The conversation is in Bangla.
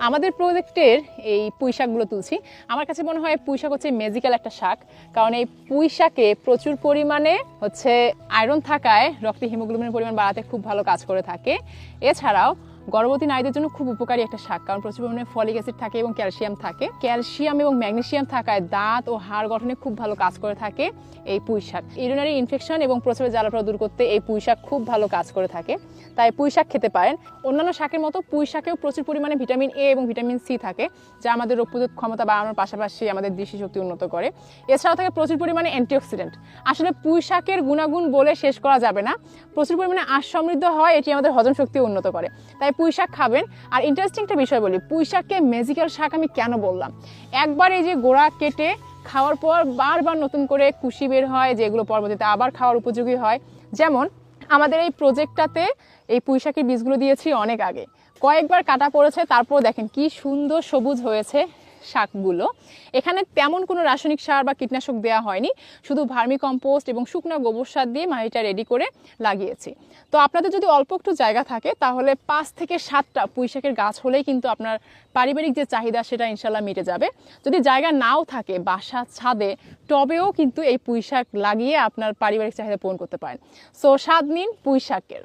আমাদের প্রজেক্টের এই পুঁই শাকগুলো তুলছি। আমার কাছে মনে হয় পুঁই শাক হচ্ছে ম্যাজিক্যাল একটা শাক, কারণ এই পুঁই শাকে প্রচুর পরিমাণে হচ্ছে আয়রন থাকায় রক্তে হিমোগ্লোবিনের পরিমাণ বাড়াতে খুব ভালো কাজ করে থাকে। এছাড়াও গর্ভবতী নারীদের জন্য খুব উপকারী একটা শাক, কারণ প্রচুর পরিমাণে ফলিক অ্যাসিড থাকে এবং ক্যালসিয়াম থাকে। ক্যালসিয়াম এবং ম্যাগনেসিয়াম থাকায় দাঁত ও হাড় গঠনে খুব ভালো কাজ করে থাকে এই পুঁই শাক। ইউরিনারি ইনফেকশন এবং প্রস্রাবের জ্বালাপোড়া দূর করতে এই পুঁই শাক খুব ভালো কাজ করে থাকে, তাই পুঁই শাক খেতে পারেন। অন্যান্য শাকের মতো পুঁই শাকেও প্রচুর পরিমাণে ভিটামিন এ এবং ভিটামিন সি থাকে, যা আমাদের রোগ প্রতিরোধ ক্ষমতা বাড়ানোর পাশাপাশি আমাদের দৃষ্টিশক্তি উন্নত করে। এছাড়াও থাকে প্রচুর পরিমাণে অ্যান্টিঅক্সিডেন্ট। আসলে পুঁই শাকের গুণাগুণ বলে শেষ করা যাবে না। প্রচুর পরিমাণে আঁশ সমৃদ্ধ হয়, এটি আমাদের হজম শক্তি উন্নত করে, তাই পুঁই শাক খাবেন। আর ইন্টারেস্টিং একটা বিষয় বলি, পুঁই শাককে ম্যাজিক্যাল শাক আমি কেন বললাম। একবার এই যে গোড়া কেটে খাওয়ার পর বারবার নতুন করে কুশি বের হয়, যেগুলো পরবর্তীতে আবার খাওয়ার উপযোগী হয়। যেমন আমাদের এই প্রজেক্টটাতে এই পুঁই শাকের বীজগুলো দিয়েছি অনেক আগে, কয়েকবার কাটা পড়েছে, তারপর দেখেন কি সুন্দর সবুজ হয়েছে শাকগুলো। এখানে তেমন কোনো রাসায়নিক সার বা কীটনাশক দেওয়া হয়নি, শুধু ভার্মি কম্পোস্ট এবং শুকনো গোবর সার দিয়ে মাটিটা রেডি করে লাগিয়েছি। তো আপনাদের যদি অল্প একটু জায়গা থাকে তাহলে 5 থেকে 7টা পুঁই শাকের গাছ হলেই কিন্তু আপনার পারিবারিক যে চাহিদা সেটা ইনশাল্লাহ মিটে যাবে। যদি জায়গা নাও থাকে, বাসা ছাদে টবেও কিন্তু এই পুঁই শাক লাগিয়ে আপনার পারিবারিক চাহিদা পূরণ করতে পারেন। সো স্বাদ নিন পুঁই শাকের।